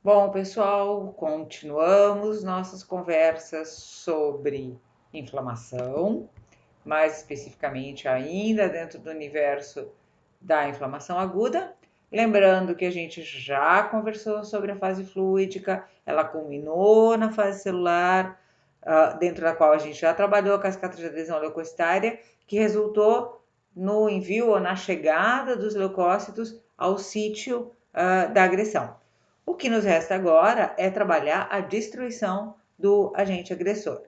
Bom, pessoal, continuamos nossas conversas sobre inflamação, mais especificamente ainda dentro do universo da inflamação aguda. Lembrando que a gente já conversou sobre a fase fluídica, ela culminou na fase celular, dentro da qual a gente já trabalhou a cascata de adesão leucocitária, que resultou no envio ou na chegada dos leucócitos ao sítio da agressão. O que nos resta agora é trabalhar a destruição do agente agressor.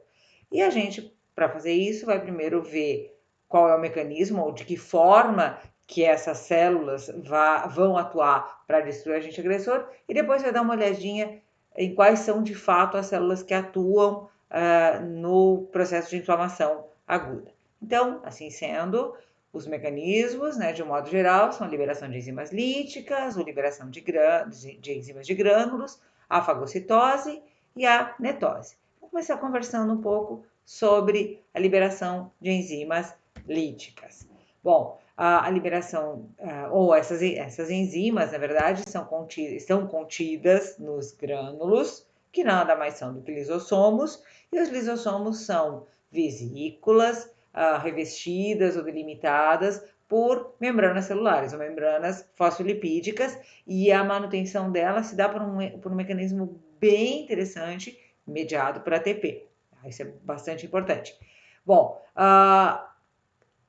E a gente, para fazer isso, vai primeiro ver qual é o mecanismo ou de que forma que essas células vão atuar para destruir o agente agressor e depois vai dar uma olhadinha em quais são de fato as células que atuam no processo de inflamação aguda. Então, assim sendo, os mecanismos, né, de um modo geral, são a liberação de enzimas líticas, a liberação de enzimas de grânulos, a fagocitose e a netose. Vamos começar conversando um pouco sobre a liberação de enzimas líticas. Bom, a liberação, ou essas enzimas, na verdade, estão contidas nos grânulos, que nada mais são do que lisossomos, e os lisossomos são vesículas revestidas ou delimitadas por membranas celulares ou membranas fosfolipídicas, e a manutenção dela se dá por um mecanismo bem interessante, mediado por ATP. Isso é bastante importante. Bom,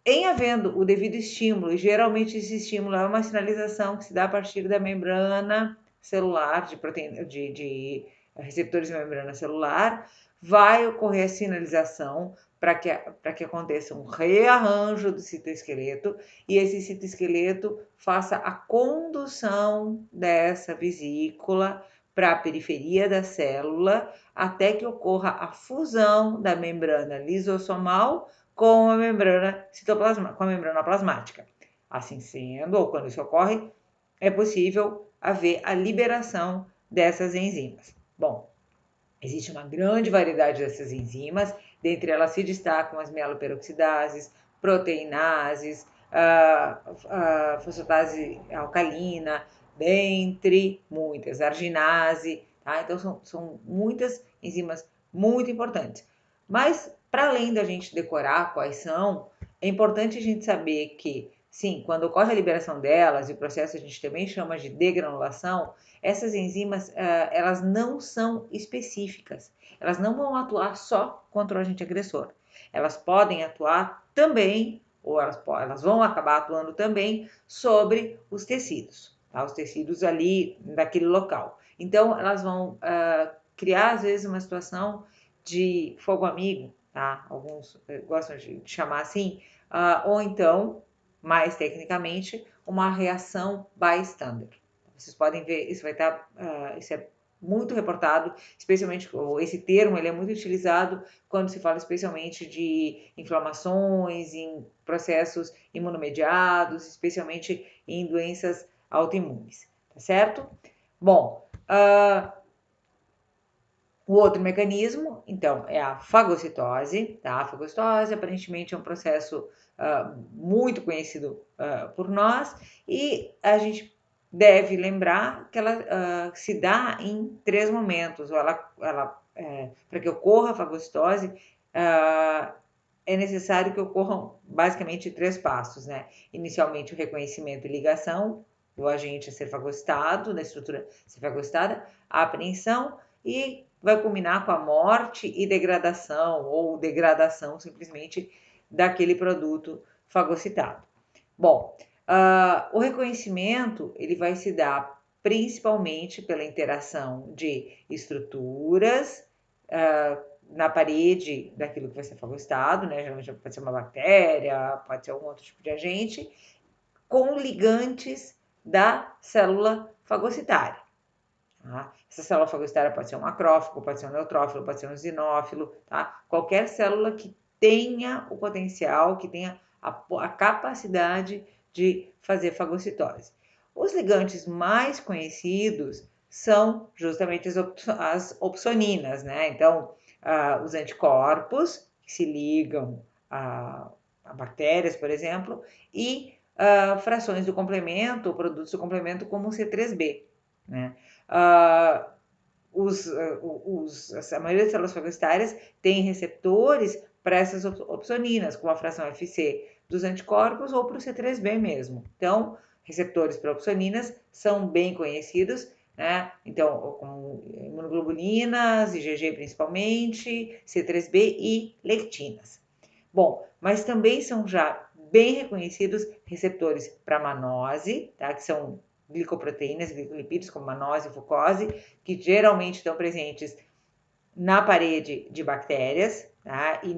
em havendo o devido estímulo, e geralmente esse estímulo é uma sinalização que se dá a partir da membrana celular, de receptores de membrana celular, vai ocorrer a sinalização para que aconteça um rearranjo do citoesqueleto e esse citoesqueleto faça a condução dessa vesícula para a periferia da célula até que ocorra a fusão da membrana lisossomal com a membrana plasmática. Assim sendo, ou quando isso ocorre, é possível haver a liberação dessas enzimas. Bom, existe uma grande variedade dessas enzimas, dentre elas se destacam as mieloperoxidases, proteinases, a fosfatase alcalina, dentre muitas, arginase, tá? Então são muitas enzimas muito importantes. Mas, para além da gente decorar quais são, é importante a gente saber que, sim, quando ocorre a liberação delas, e o processo a gente também chama de degranulação, essas enzimas, elas não são específicas. Elas não vão atuar só contra o agente agressor. Elas podem atuar também, ou elas vão acabar atuando também sobre os tecidos, tá? Os tecidos ali daquele local. Então, elas vão criar, às vezes, uma situação de fogo amigo, tá? Alguns gostam de chamar assim, ou então, mais tecnicamente, uma reação bystander. Vocês podem ver, isso vai estar, isso é muito reportado, especialmente esse termo, ele é muito utilizado quando se fala especialmente de inflamações, em processos imunomediados, especialmente em doenças autoimunes, tá certo? Bom, o outro mecanismo, então, é a fagocitose, tá? A fagocitose aparentemente é um processo muito conhecido por nós e a gente deve lembrar que ela se dá em 3 momentos, ou para que ocorra a fagocitose, é necessário que ocorram basicamente 3 passos, né? Inicialmente o reconhecimento e ligação do agente a ser fagocitado, da estrutura a ser fagocitada, a apreensão e vai culminar com a morte e degradação, ou degradação simplesmente daquele produto fagocitado. Bom, o reconhecimento ele vai se dar principalmente pela interação de estruturas na parede daquilo que vai ser fagocitado, né? Geralmente pode ser uma bactéria, pode ser algum outro tipo de agente, com ligantes da célula fagocitária. Tá? Essa célula fagocitária pode ser um macrófago, pode ser um neutrófilo, pode ser um eosinófilo, tá? Qualquer célula que tenha o potencial, que tenha a capacidade de fazer fagocitose. Os ligantes mais conhecidos são justamente as opsoninas, né? Então, os anticorpos que se ligam a bactérias, por exemplo, e frações do complemento, ou produtos do complemento, como o C3b, né? a maioria das células fagocitárias tem receptores para essas opsoninas, com a fração FC dos anticorpos ou para o C3b mesmo. Então, receptores para opsoninas são bem conhecidos, né? Então, como imunoglobulinas, IgG principalmente, C3b e lectinas. Bom, mas também são já bem reconhecidos receptores para manose, tá? Que são glicoproteínas, glicolipídios, como manose e fucose, que geralmente estão presentes na parede de bactérias, tá? E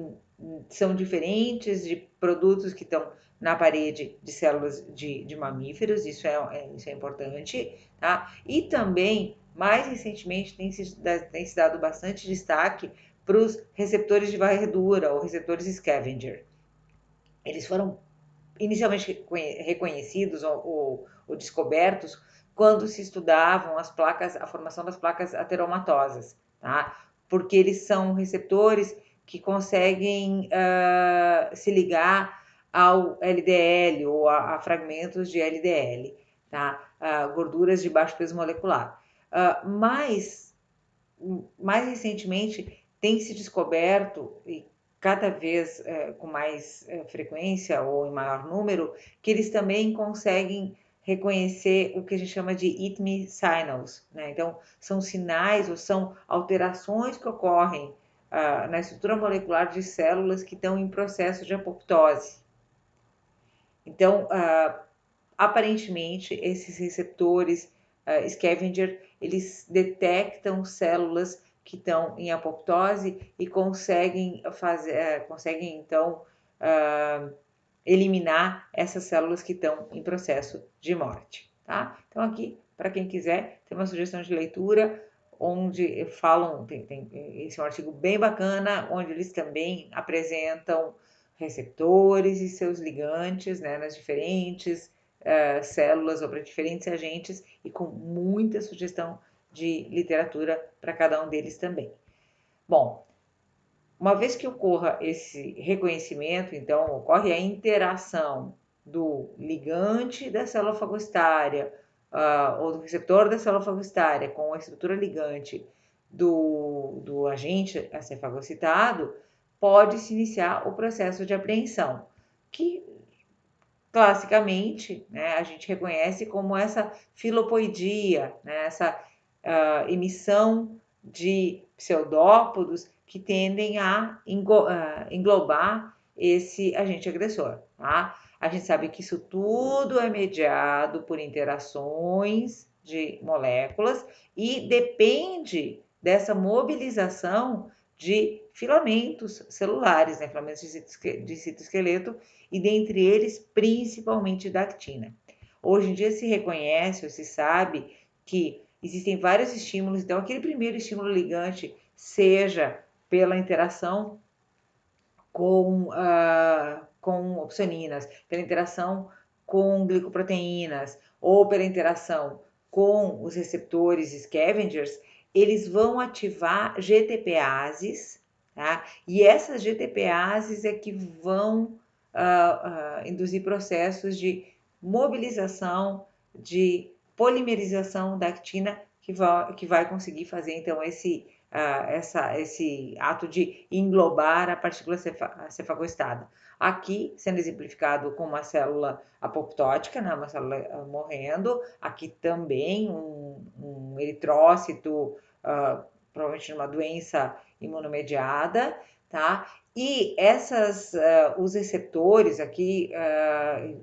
são diferentes de produtos que estão na parede de células de mamíferos, isso é importante, tá? E também, mais recentemente, tem se dado bastante destaque para os receptores de varredura, ou receptores scavenger. Eles foram inicialmente reconhecidos ou descobertos quando se estudavam as placas, a formação das placas ateromatosas, tá? Porque eles são receptores que conseguem se ligar ao LDL ou a fragmentos de LDL, tá? Gorduras de baixo peso molecular. Mas mais recentemente tem se descoberto, e cada vez com mais frequência ou em maior número, que eles também conseguem reconhecer o que a gente chama de eat-me signals, né? Então, são sinais ou são alterações que ocorrem na estrutura molecular de células que estão em processo de apoptose. Então, aparentemente, esses receptores scavenger, eles detectam células que estão em apoptose e conseguem então eliminar essas células que estão em processo de morte, tá? Então aqui, para quem quiser, tem uma sugestão de leitura onde falam, esse é um artigo bem bacana, onde eles também apresentam receptores e seus ligantes, né, nas diferentes células ou para diferentes agentes e com muita sugestão de literatura para cada um deles também. Bom, uma vez que ocorra esse reconhecimento, então ocorre a interação do ligante da célula fagocitária ou do receptor da célula fagocitária com a estrutura ligante do agente a ser fagocitado, pode-se iniciar o processo de apreensão, que classicamente, né, a gente reconhece como essa filopoidia, né, essa emissão de pseudópodos que tendem a englobar esse agente agressor, tá? A gente sabe que isso tudo é mediado por interações de moléculas e depende dessa mobilização de filamentos celulares, né? Filamentos de citoesqueleto, e dentre eles, principalmente da actina. Hoje em dia se reconhece ou se sabe que existem vários estímulos, então aquele primeiro estímulo ligante, seja pela interação com opsoninas, pela interação com glicoproteínas ou pela interação com os receptores scavengers, eles vão ativar GTPases, tá? E essas GTPases é que vão induzir processos de mobilização, de polimerização da actina, que vai conseguir fazer então esse ato de englobar a partícula cefagostada. Aqui, sendo exemplificado com uma célula apoptótica, né, uma célula morrendo, aqui também um eritrócito, provavelmente numa doença imunomediada, tá? E os receptores aqui,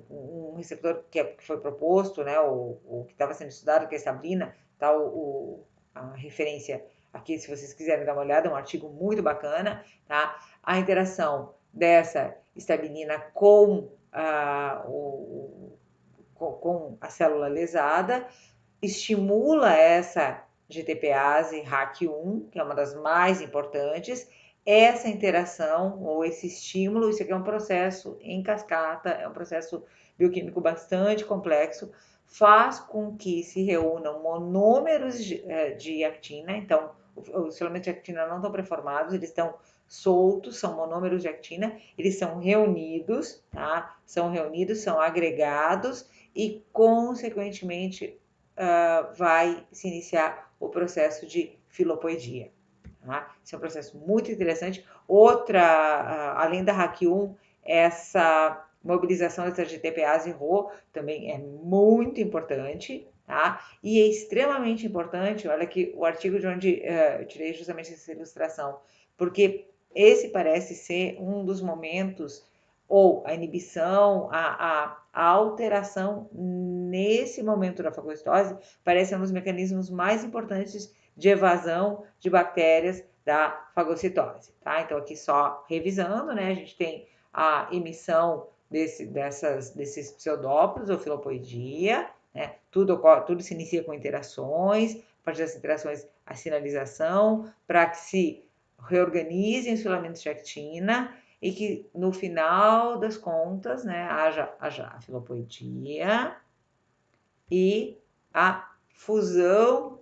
um receptor que foi proposto, né, o que estava sendo estudado, que é a establina, tá, a referência aqui, se vocês quiserem dar uma olhada, é um artigo muito bacana, tá? A interação dessa estabilina com a célula lesada estimula essa GTPase RAC1, que é uma das mais importantes. Essa interação ou esse estímulo, isso aqui é um processo em cascata, é um processo bioquímico bastante complexo, faz com que se reúnam monômeros de actina. Então, os filamentos de actina não estão preformados, eles estão soltos, são monômeros de actina, eles são reunidos, tá? São agregados e, consequentemente, vai se iniciar o processo de filopoedia. Tá? Esse é um processo muito interessante. Outra, além da RAC1, essa mobilização dessas GTPAs e RO também é muito importante, tá? E é extremamente importante, olha aqui o artigo de onde eu tirei justamente essa ilustração, porque esse parece ser um dos momentos, ou a inibição, a alteração nesse momento da fagocitose, parece um dos mecanismos mais importantes de evasão de bactérias da fagocitose, tá? Então, aqui só revisando, né? A gente tem a emissão desses pseudópodos ou filopoedia, né? Tudo se inicia com interações, a partir das interações, a sinalização, para que se reorganizem os filamentos de actina e que no final das contas, né, haja a filopoedia e a fusão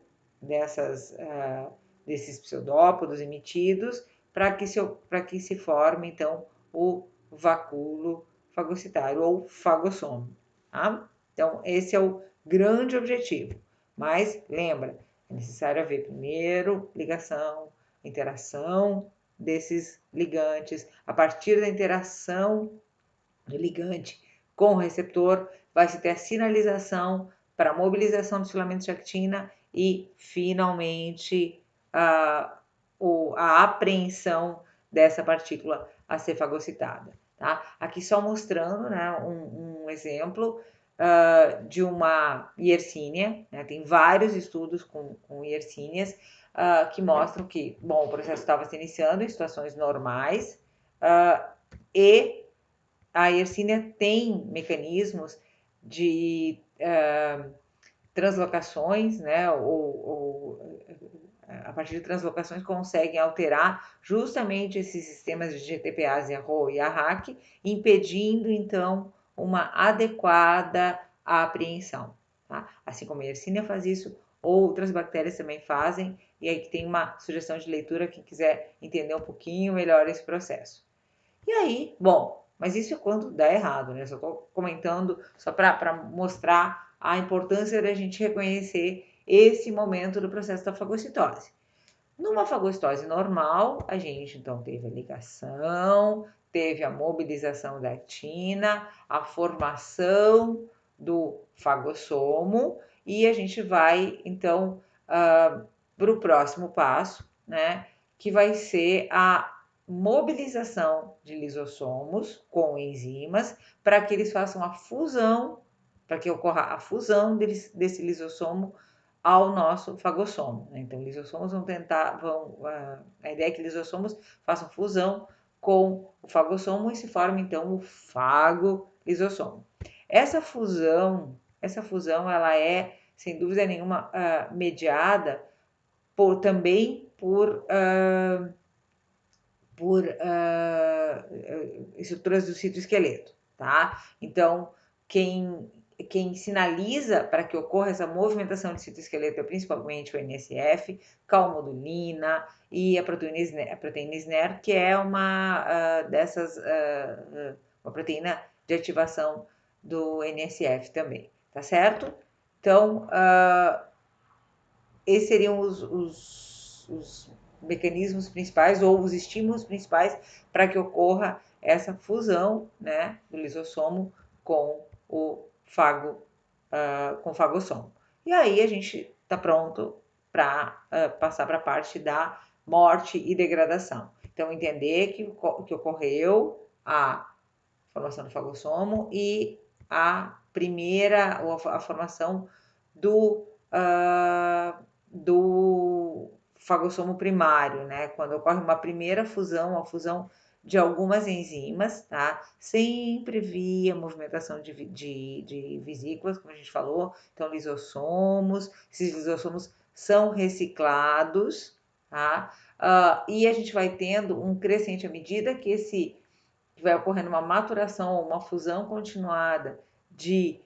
desses pseudópodos emitidos para que se forme, então, o vacúolo fagocitário ou fagossomo. Tá? Então, esse é o grande objetivo. Mas, lembra, é necessário haver primeiro ligação, interação desses ligantes. A partir da interação do ligante com o receptor, vai se ter a sinalização para a mobilização dos filamentos de actina e, finalmente, a apreensão dessa partícula a ser fagocitada. Tá? Aqui só mostrando, né, um exemplo de uma Yersinia, né? Tem vários estudos com Yersinias que mostram que, bom, o processo estava se iniciando em situações normais e a Yersinia tem mecanismos de translocações, né, ou a partir de translocações conseguem alterar justamente esses sistemas de GTPase, a RO e a RAC, impedindo então uma adequada apreensão. Tá? Assim como a Yersinia faz isso, outras bactérias também fazem, e aí tem uma sugestão de leitura quem quiser entender um pouquinho melhor esse processo. E aí, bom, mas isso é quando dá errado, né? Só estou comentando só para mostrar a importância da gente reconhecer esse momento do processo da fagocitose. Numa fagocitose normal, a gente então teve a ligação, teve a mobilização da actina, a formação do fagossomo e a gente vai então para o próximo passo, né? Que vai ser a mobilização de lisossomos com enzimas para que eles façam a fusão, para que ocorra a fusão desse lisossomo ao nosso fagossomo. Né? Então, lisossomos a ideia é que lisossomos façam fusão com o fagossomo e se forme então o fagolisossomo. Essa fusão, ela é sem dúvida nenhuma mediada também por estruturas do citoesqueleto, tá? Então, quem sinaliza para que ocorra essa movimentação de citoesqueleto é principalmente o NSF, calmodulina e a proteína SNER, que é uma dessas, uma proteína de ativação do NSF também, tá certo? Então, esses seriam os mecanismos principais ou os estímulos principais para que ocorra essa fusão, né, do lisossomo com o fagossomo. E aí a gente está pronto para passar para a parte da morte e degradação. Então, entender que ocorreu a formação do fagossomo e a formação do fagossomo primário, né? Quando ocorre uma primeira fusão, a fusão de algumas enzimas, tá? Sempre via movimentação de vesículas, como a gente falou, então lisossomos, esses lisossomos são reciclados, tá? E a gente vai tendo um crescente à medida que vai ocorrendo uma maturação, uma fusão continuada de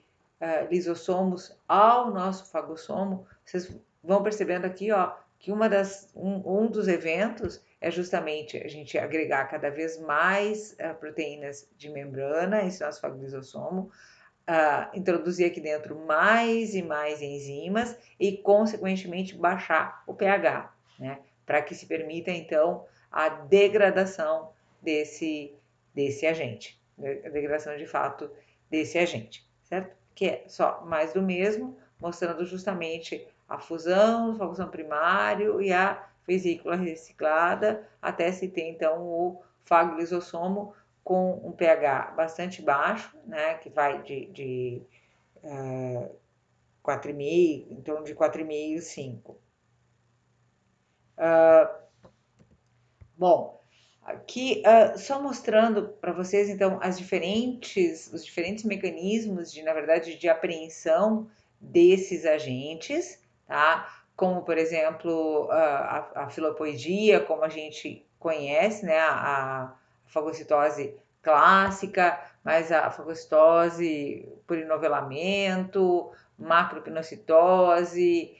lisossomos ao nosso fagossomo. Vocês vão percebendo aqui, ó, que um dos eventos é justamente a gente agregar cada vez mais proteínas de membrana, esse nosso fagossomo, introduzir aqui dentro mais e mais enzimas e, consequentemente, baixar o pH. né? Para que se permita, então, a degradação desse agente, a degradação de fato desse agente, certo? Que é só mais do mesmo, mostrando justamente a fusão, a fusão primário e a vesícula reciclada, até se ter então o fago-lisossomo com um pH bastante baixo, né, que vai de 4,5, em torno de 4,5, 5. Bom, aqui só mostrando para vocês então os diferentes mecanismos de, na verdade, de apreensão desses agentes, tá? Como, por exemplo, a filopoedia, como a gente conhece, né? A fagocitose clássica, mas a fagocitose por enovelamento, macropinocitose,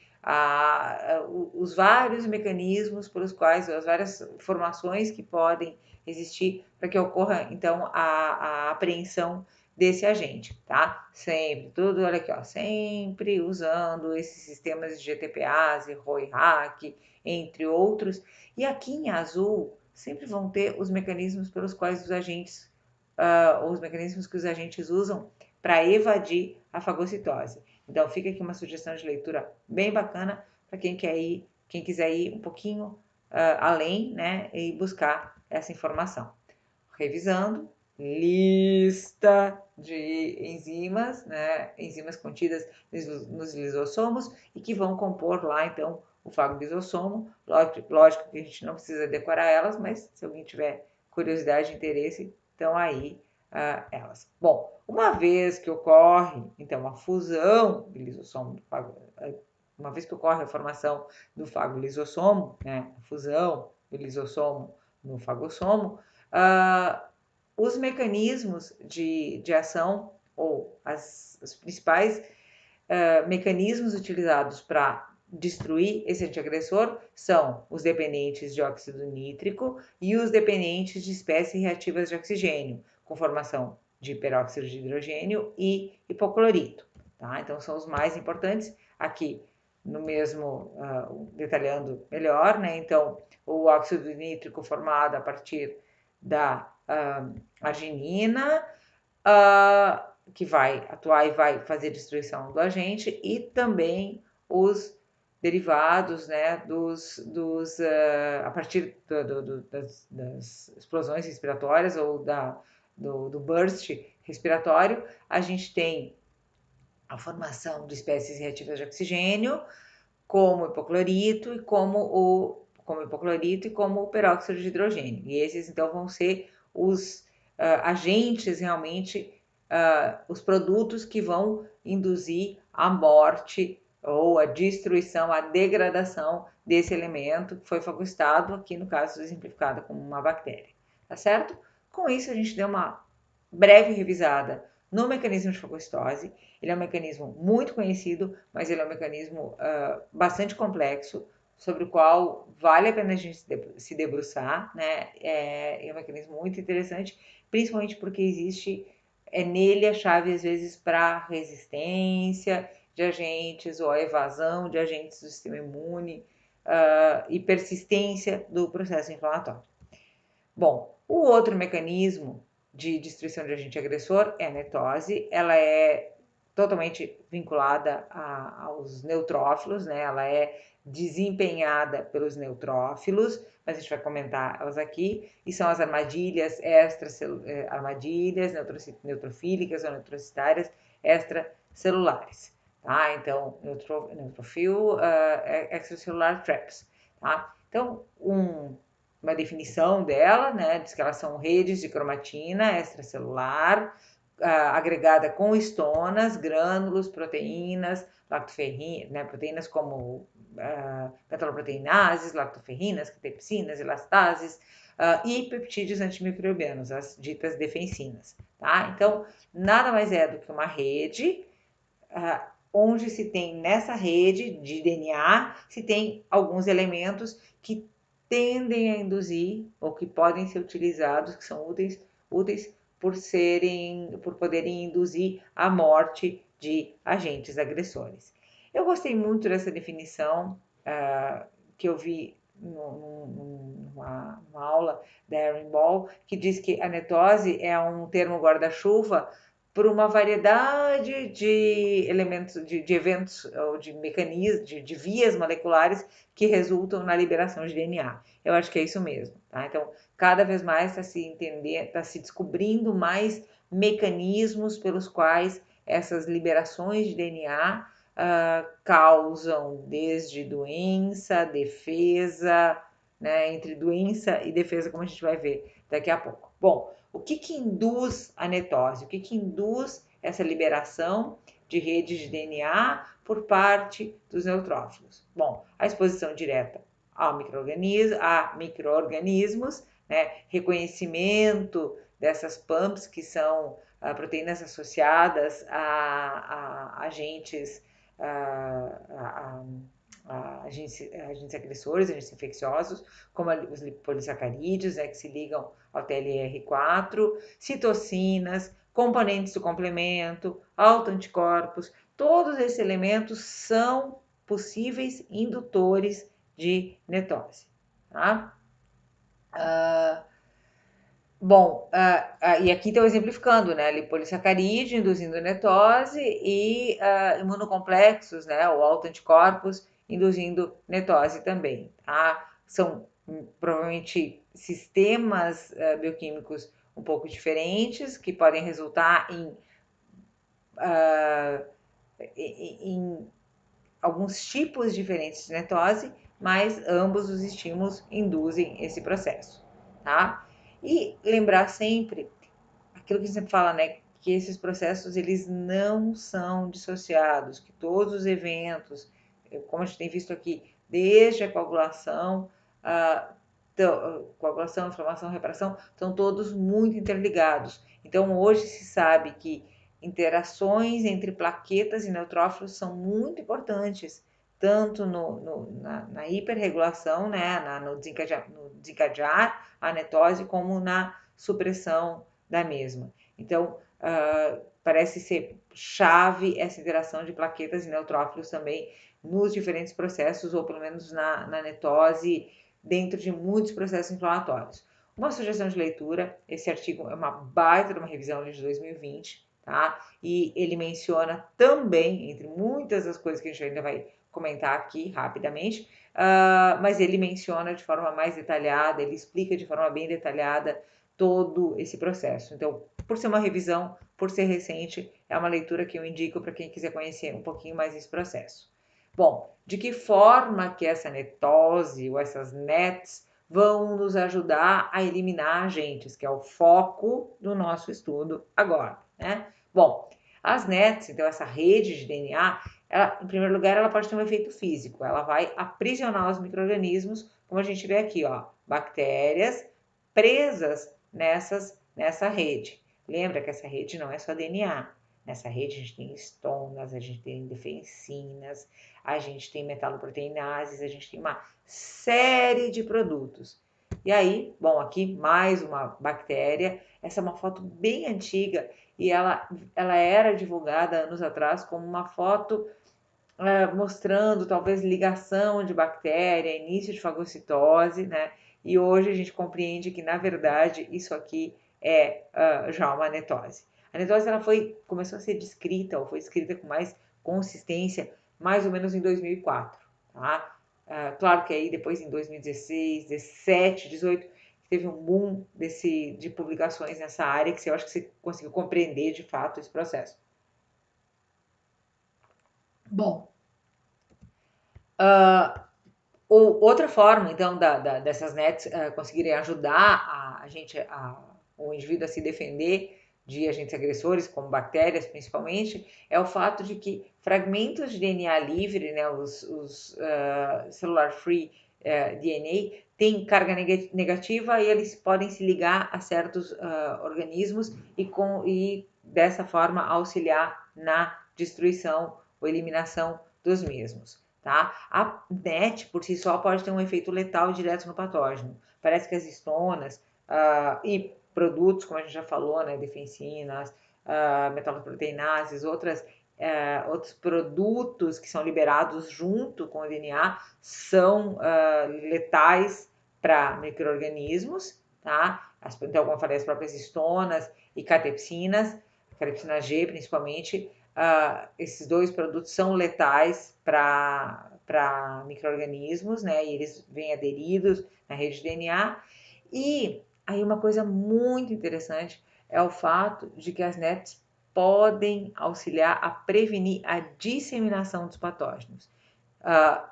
os vários mecanismos pelos quais, as várias formações que podem existir para que ocorra, então, a apreensão desse agente, tá? Sempre, tudo, olha aqui, ó, sempre usando esses sistemas de GTPase, ROI-HAC, entre outros. E aqui em azul, sempre vão ter os mecanismos pelos quais os agentes, os mecanismos que os agentes usam para evadir a fagocitose. Então, fica aqui uma sugestão de leitura bem bacana para quem quiser ir um pouquinho além, né, e buscar essa informação. Revisando, lista de enzimas, né, enzimas contidas nos lisossomos e que vão compor lá, então, o fago-lisossomo. Lógico que a gente não precisa decorar elas, mas se alguém tiver curiosidade e interesse, estão aí elas. Bom, uma vez que ocorre, então, a fusão do lisossomo, uma vez que ocorre a formação do fago-lisossomo, né, a fusão do lisossomo no fagossomo, os mecanismos de ação, ou os principais mecanismos utilizados para destruir esse antiagressor são os dependentes de óxido nítrico e os dependentes de espécies reativas de oxigênio, com formação de peróxido de hidrogênio e hipoclorito. Tá? Então, são os mais importantes. Aqui, no mesmo, detalhando melhor, né? Então, o óxido nítrico formado a partir da arginina, que vai atuar e vai fazer destruição do agente, e também os derivados, né, a partir das explosões respiratórias ou do burst respiratório, a gente tem a formação de espécies reativas de oxigênio, como hipoclorito e como o peróxido de hidrogênio. E esses, então, vão ser os agentes realmente, os produtos que vão induzir a morte ou a destruição, a degradação desse elemento que foi fagocitado, aqui no caso exemplificado como uma bactéria. Tá certo? Com isso, a gente deu uma breve revisada no mecanismo de fagocitose. Ele é um mecanismo muito conhecido, mas ele é um mecanismo bastante complexo, sobre o qual vale a pena a gente se debruçar, né? É um mecanismo muito interessante, principalmente porque existe nele a chave, às vezes, para resistência de agentes ou a evasão de agentes do sistema imune e persistência do processo inflamatório. Bom, o outro mecanismo de destruição de agente agressor é a netose. Ela é totalmente vinculada aos neutrófilos, né? Ela é desempenhada pelos neutrófilos, mas a gente vai comentar elas aqui, e são as armadilhas neutrofílicas ou neutrocitárias extracelulares, tá? Então, neutrofil extracellular traps, tá? Então, uma definição dela, né? Diz que elas são redes de cromatina extracelular, agregada com estonas, grânulos, proteínas, lactoferrinas, né? Proteínas como betaloproteinases, lactoferrinas, catepsinas, elastases, e peptídeos antimicrobianos, as ditas defensinas. Tá? Então, nada mais é do que uma rede onde se tem nessa rede de DNA, se tem alguns elementos que tendem a induzir ou que podem ser utilizados, que são úteis por poderem induzir a morte de agentes agressores. Eu gostei muito dessa definição que eu vi numa aula da Erin Ball, que diz que a netose é um termo guarda-chuva por uma variedade de elementos, de eventos ou de mecanismos, de vias moleculares que resultam na liberação de DNA. Eu acho que é isso mesmo, tá? Então, cada vez mais está se descobrindo mais mecanismos pelos quais essas liberações de DNA causam desde doença, defesa, né, entre doença e defesa, como a gente vai ver daqui a pouco. Bom, o que induz a netose? O que induz essa liberação de redes de DNA por parte dos neutrófilos? Bom, a exposição direta a micro-organismos, né, reconhecimento dessas PAMPs, que são proteínas associadas a agentes agentes agressores, agentes infecciosos, como os polissacarídeos, né, que se ligam ao TLR4, citocinas, componentes do complemento, autoanticorpos, todos esses elementos são possíveis indutores de netose. Tá? Bom, e aqui estou exemplificando, né? Lipolissacarídeo induzindo netose e imunocomplexos, né? Ou autoanticorpos induzindo netose também, tá? São provavelmente sistemas bioquímicos um pouco diferentes que podem resultar em alguns tipos diferentes de netose, mas ambos os estímulos induzem esse processo, tá? E lembrar sempre aquilo que a gente sempre fala, né? Que esses processos, eles não são dissociados, que todos os eventos, como a gente tem visto aqui, desde a coagulação, inflamação, reparação, estão todos muito interligados. Então, hoje se sabe que interações entre plaquetas e neutrófilos são muito importantes, tanto na hiperregulação, né, no desencadear a netose, como na supressão da mesma. Então, parece ser chave essa interação de plaquetas e neutrófilos também nos diferentes processos, ou pelo menos na netose, dentro de muitos processos inflamatórios. Uma sugestão de leitura, esse artigo é uma baita de uma revisão de 2020, tá? E ele menciona também, entre muitas das coisas que a gente ainda vai comentar aqui rapidamente, mas ele menciona de forma mais detalhada, ele explica de forma bem detalhada todo esse processo. Então, por ser uma revisão, por ser recente, é uma leitura que eu indico para quem quiser conhecer um pouquinho mais esse processo. Bom, de que forma que essa netose ou essas NETs vão nos ajudar a eliminar agentes, que é o foco do nosso estudo agora, né? Bom, as NETs, então essa rede de DNA, ela, em primeiro lugar, ela pode ter um efeito físico, ela vai aprisionar os micro-organismos, como a gente vê aqui, ó, bactérias presas nessa rede. Lembra que essa rede não é só DNA. Nessa rede a gente tem estonas, a gente tem defensinas, a gente tem metaloproteinases, a gente tem uma série de produtos. E aí, bom, aqui mais uma bactéria. Essa é uma foto bem antiga e ela era divulgada anos atrás como uma foto mostrando talvez ligação de bactéria, início de fagocitose, né? E hoje a gente compreende que, na verdade, isso aqui é já uma netose. A netose ela começou a ser descrita, ou foi descrita com mais consistência, mais ou menos em 2004, tá? Claro que aí depois em 2016, 17, 18, teve um boom de publicações nessa área, que eu acho que você conseguiu compreender de fato esse processo. Bom, outra forma, então, dessas NETs conseguirem ajudar o indivíduo a se defender de agentes agressores, como bactérias principalmente, é o fato de que fragmentos de DNA livre, né, os cellular-free DNA, têm carga negativa e eles podem se ligar a certos organismos e dessa forma auxiliar na destruição ou eliminação dos mesmos. Tá? A NET, por si só, pode ter um efeito letal direto no patógeno. Parece que as estonas e produtos, como a gente já falou, né, defensinas, metaloproteinases, outras outros produtos que são liberados junto com o DNA são letais para micro-organismos, tá? Então, como eu falei, as próprias histonas e catepsinas, catepsina G principalmente, esses dois produtos são letais para micro-organismos, né? E eles vêm aderidos na rede de DNA. E aí uma coisa muito interessante é o fato de que as NETs podem auxiliar a prevenir a disseminação dos patógenos.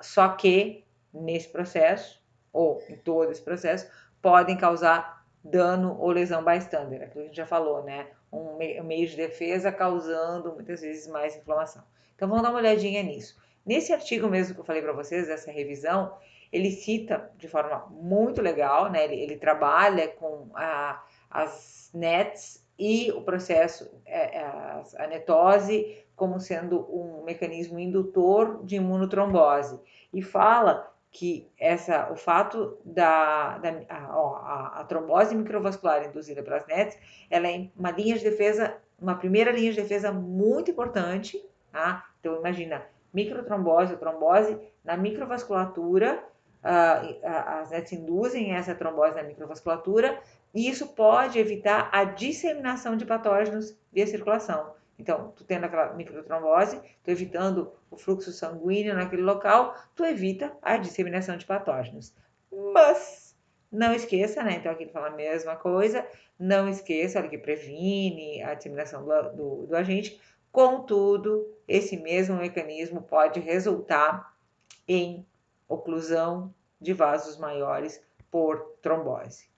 Só que nesse processo, ou em todo esse processo, podem causar dano ou lesão bystander, aquilo que a gente já falou, né? Um meio de defesa causando muitas vezes mais inflamação. Então vamos dar uma olhadinha nisso. Nesse artigo mesmo que eu falei para vocês, essa revisão, ele cita de forma muito legal, né? Ele trabalha com as NETs e o processo, a netose, como sendo um mecanismo indutor de imunotrombose. E fala que o fato a trombose microvascular induzida pelas NETs, ela é uma linha de defesa, uma primeira linha de defesa muito importante, tá? Então imagina, microtrombose ou trombose na microvasculatura, as NETs induzem essa trombose na microvasculatura e isso pode evitar a disseminação de patógenos via circulação. Então, tu tendo aquela microtrombose, tu evitando o fluxo sanguíneo naquele local, tu evita a disseminação de patógenos. Mas não esqueça, né? Então aqui ele fala a mesma coisa, não esqueça, olha que previne a disseminação do agente. Contudo, esse mesmo mecanismo pode resultar em oclusão de vasos maiores por trombose.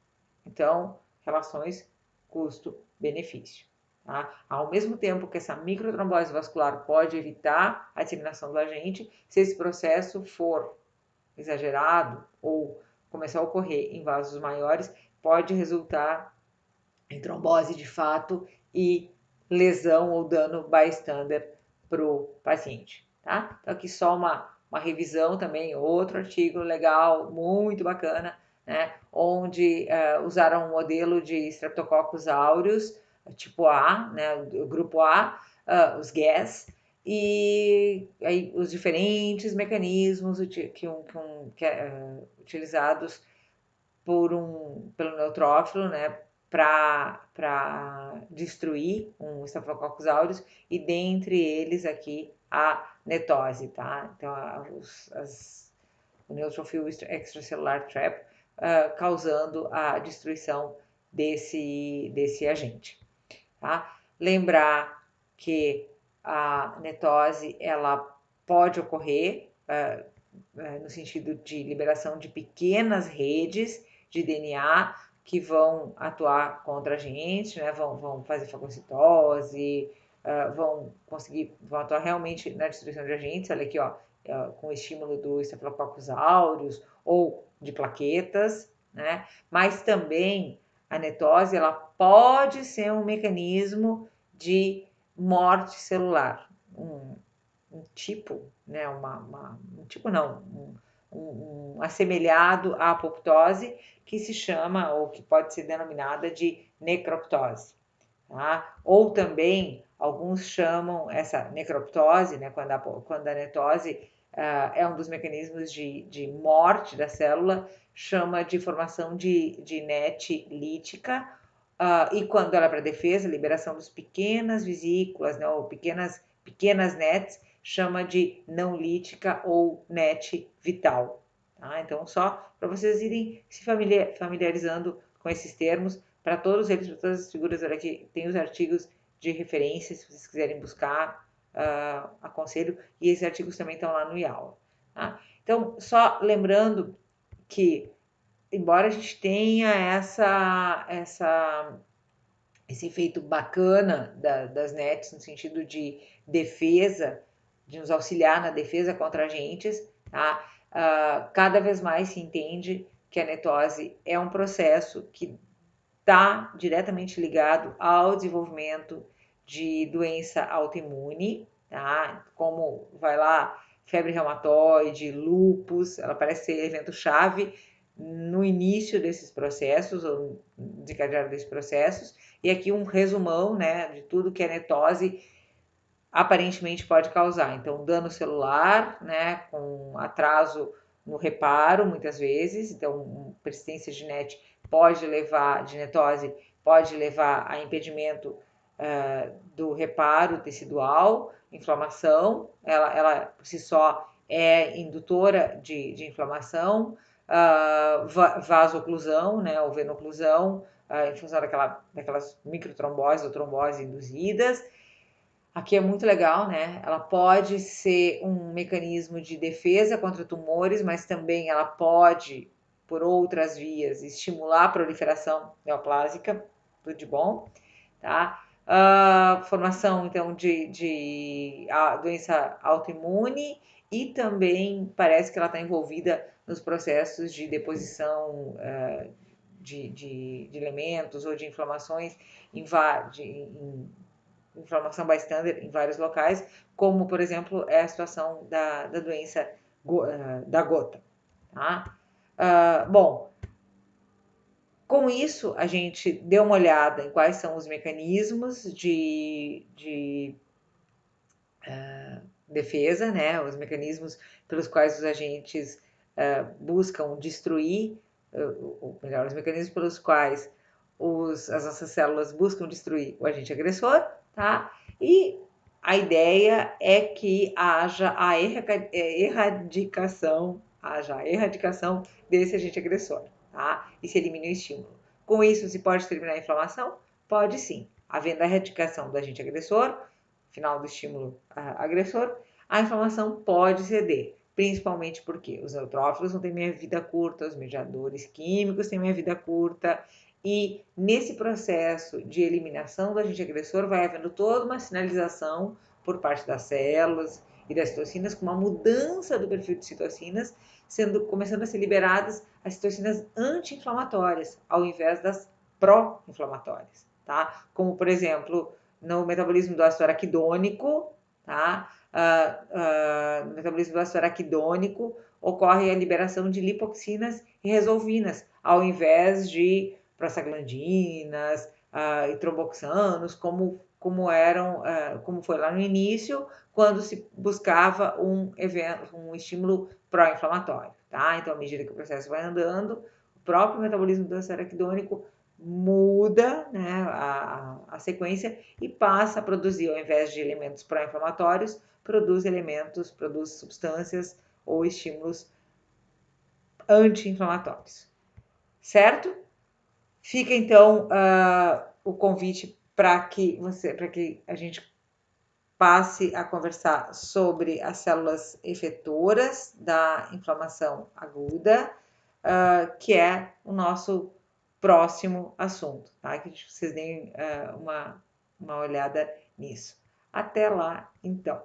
Então, relações custo-benefício. Tá? Ao mesmo tempo que essa microtrombose vascular pode evitar a disseminação do agente, se esse processo for exagerado ou começar a ocorrer em vasos maiores, pode resultar em trombose de fato e lesão ou dano bystander para o paciente. Tá? Então, aqui só uma revisão também, outro artigo legal, muito bacana, né, onde usaram um modelo de Streptococcus aureus, tipo A, né, o grupo A, os GAS, e aí os diferentes mecanismos utilizados pelo neutrófilo, né, para destruir um Staphylococcus aureus e dentre eles aqui a netose, tá? Então o neutrophil extracellular trap causando a destruição desse agente, tá? Lembrar que a netose ela pode ocorrer no sentido de liberação de pequenas redes de DNA que vão atuar contra a gente, né? Vão fazer fagocitose, vão atuar realmente na destruição de agentes, olha aqui, ó, com o estímulo do Staphylococcus aureus ou de plaquetas, né? Mas também a netose ela pode ser um mecanismo de morte celular, um tipo, né, um tipo não, um assemelhado à apoptose, que se chama, ou que pode ser denominada de necroptose. Tá? Ou também, alguns chamam essa necroptose, né, quando a netose é um dos mecanismos de morte da célula, chama de formação de net lítica, e quando ela é para defesa, liberação das pequenas vesículas, né, ou pequenas nets, chama de não lítica ou net vital. Tá? Então, só para vocês irem se familiarizando com esses termos, para todos eles, para todas as figuras, olha aqui, tem os artigos de referência, se vocês quiserem buscar, aconselho, e esses artigos também estão lá no IAL. Tá? Então, só lembrando que, embora a gente tenha esse efeito bacana das NETs, no sentido de defesa, de nos auxiliar na defesa contra agentes, tá? Cada vez mais se entende que a netose é um processo que está diretamente ligado ao desenvolvimento de doença autoimune, tá? Como vai lá, febre reumatoide, lúpus, ela parece ser evento-chave no início desses processos, ou desencadeado desses processos, e aqui um resumão, né, de tudo que a netose aparentemente pode causar. Então, dano celular, né, com atraso no reparo, muitas vezes. Então, persistência de NET pode levar, de netose, pode levar a impedimento do reparo tecidual, inflamação, ela por si só é indutora de inflamação, vasoclusão, né, ou venoclusão, em função daquelas microtromboses ou tromboses induzidas. Aqui é muito legal, né? Ela pode ser um mecanismo de defesa contra tumores, mas também ela pode, por outras vias, estimular a proliferação neoplásica, tudo de bom, tá? Formação, então, de doença autoimune e também parece que ela está envolvida nos processos de deposição de elementos ou de inflamações em inflamação bystander em vários locais, como, por exemplo, é a situação da doença da gota. Tá? Bom, com isso, a gente deu uma olhada em quais são os mecanismos de defesa, né? Os mecanismos pelos quais os agentes buscam destruir, ou melhor, os mecanismos pelos quais as nossas células buscam destruir o agente agressor, tá? E a ideia é que haja a erradicação desse agente agressor, tá? E se elimine o estímulo. Com isso, se pode terminar a inflamação? Pode sim. Havendo a erradicação do agente agressor, final do estímulo agressor, a inflamação pode ceder, principalmente porque os neutrófilos vão ter meia vida curta, os mediadores químicos têm meia vida curta, e nesse processo de eliminação do agente agressor vai havendo toda uma sinalização por parte das células e das citocinas, com uma mudança do perfil de citocinas, começando a ser liberadas as citocinas anti-inflamatórias, ao invés das pró-inflamatórias, tá? Como, por exemplo, no metabolismo do ácido araquidônico, tá? No metabolismo do ácido araquidônico ocorre a liberação de lipoxinas e resolvinas, ao invés de prostaglandinas e tromboxanos, como foi lá no início, quando se buscava um estímulo pró-inflamatório, tá? Então, à medida que o processo vai andando, o próprio metabolismo do ácido araquidônico muda, né, a sequência e passa a produzir, ao invés de elementos pró-inflamatórios, produz substâncias ou estímulos anti-inflamatórios. Certo? Fica então o convite para que a gente passe a conversar sobre as células efetoras da inflamação aguda, que é o nosso próximo assunto, tá? Que vocês deem uma olhada nisso. Até lá, então.